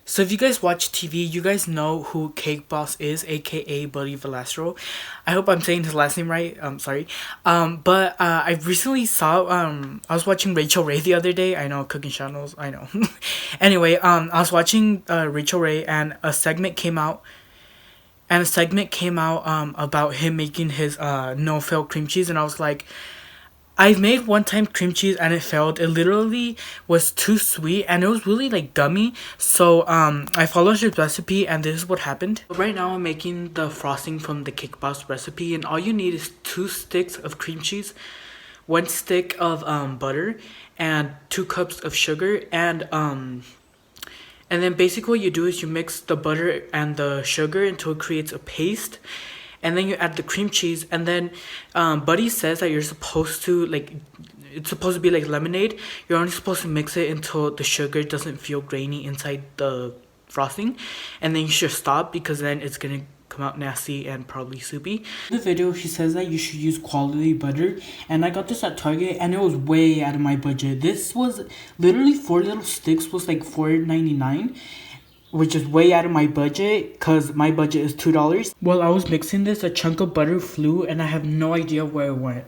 So if you guys watch TV, you guys know who Cake Boss is, aka Buddy Velastro. I hope I'm saying his last name right. Sorry. But I recently saw I was watching Rachel Ray the other day. I know, cooking channels. I know. Anyway, I was watching Rachel Ray, and a segment came out. About him making his no fail cream cheese, and I was like, I've made one time cream cheese and it failed. It literally was too sweet and it was really like gummy. So I followed his recipe and this is what happened. Right now I'm making the frosting from the Cake Boss recipe, and all you need is 2 sticks of cream cheese, 1 stick of butter, and 2 cups of sugar, and then basically what you do is you mix the butter and the sugar until it creates a paste, and then you add the cream cheese, and then Buddy says that you're supposed to like, it's supposed to be like lemonade. You're only supposed to mix it until the sugar doesn't feel grainy inside the frosting, and then you should stop because then it's gonna come out nasty and probably soupy. In the video he says that you should use quality butter, and I got this at Target and it was way out of my budget. This was literally 4 little sticks was like $4.99, which is way out of my budget because my budget is $2. While I was mixing this, a chunk of butter flew and I have no idea where it went.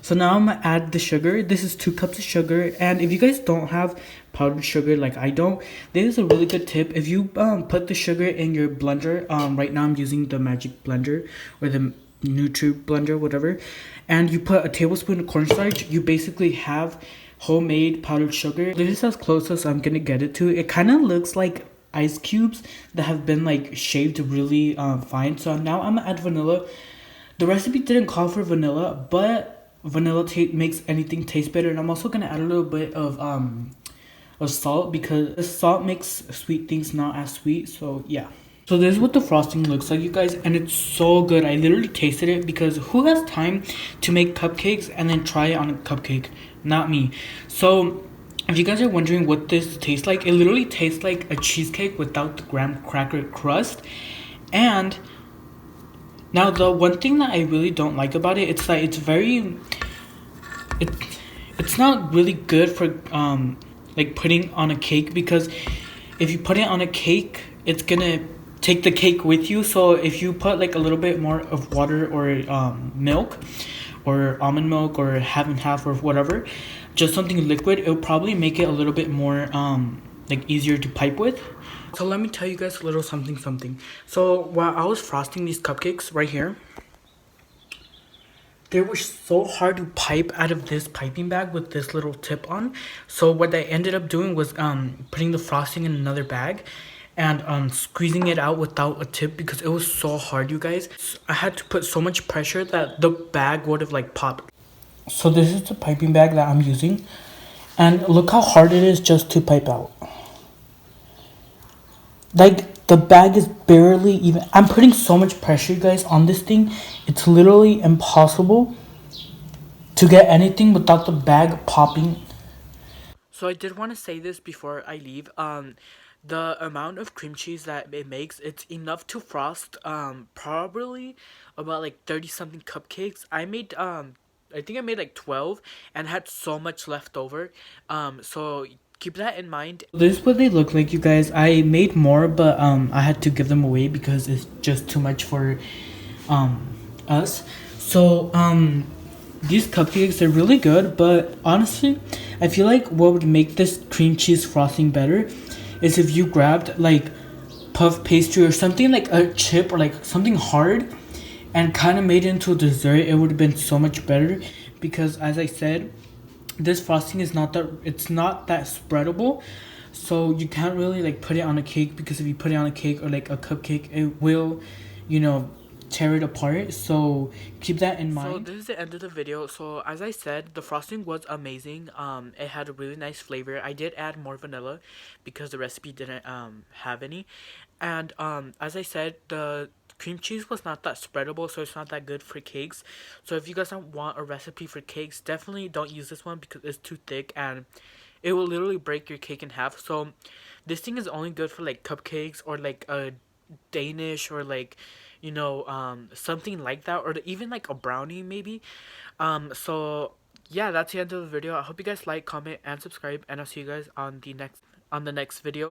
So now I'm gonna add the sugar. This is 2 cups of sugar, and if you guys don't have powdered sugar like I don't, this is a really good tip. If you put the sugar in your blender, right now I'm using the Magic Blender or the Nutri Blender, whatever, and you put a tablespoon of cornstarch, you basically have homemade powdered sugar. This is as close as I'm gonna get it to. It kind of looks like ice cubes that have been like shaved really fine. So now I'm gonna add vanilla. The recipe didn't call for vanilla, but vanilla makes anything taste better. And I'm also gonna add a little bit of salt because the salt makes sweet things not as sweet. So yeah. So this is what the frosting looks like, you guys, and it's so good. I literally tasted it because who has time to make cupcakes and then try it on a cupcake? Not me. So if you guys are wondering what this tastes like, it literally tastes like a cheesecake without the graham cracker crust. And now the one thing that I really don't like about it, it's that it's not really good for like putting on a cake, because if you put it on a cake, it's gonna take the cake with you. So if you put like a little bit more of water or milk or almond milk or half and half or whatever, just something liquid, it'll probably make it a little bit more like easier to pipe with. So let me tell you guys a little something. So while I was frosting these cupcakes right here, they were so hard to pipe out of this piping bag with this little tip on. So what I ended up doing was putting the frosting in another bag and squeezing it out without a tip because it was so hard, you guys. I had to put so much pressure that the bag would have like popped. So this is the piping bag that I'm using, and look how hard it is just to pipe out. Like, the bag is barely even. I'm putting so much pressure, you guys, on this thing. It's literally impossible to get anything without the bag popping. So I did want to say this before I leave. The amount of cream cheese that it makes, it's enough to frost probably about like 30 something cupcakes. I think I made like 12 and had so much left over. So keep that in mind. This is what they look like, you guys. I made more, but I had to give them away because it's just too much for us. So these cupcakes are really good, but honestly, I feel like what would make this cream cheese frosting better is if you grabbed like puff pastry or something like a chip or like something hard and kind of made it into a dessert. It would have been so much better because, as I said, this frosting is not that spreadable, so you can't really like put it on a cake, because if you put it on a cake or like a cupcake, it will, tear it apart. So keep that in mind. So this is the end of the video. So as I said, the frosting was amazing. It had a really nice flavor. I did add more vanilla because the recipe didn't have any, and as I said, the cream cheese was not that spreadable, so it's not that good for cakes. So if you guys don't want a recipe for cakes, definitely don't use this one because it's too thick and it will literally break your cake in half. So this thing is only good for like cupcakes or like a Danish or like something like that, or even like a brownie maybe. So yeah, that's the end of the video. I hope you guys like, comment, and subscribe, and I'll see you guys on the next video.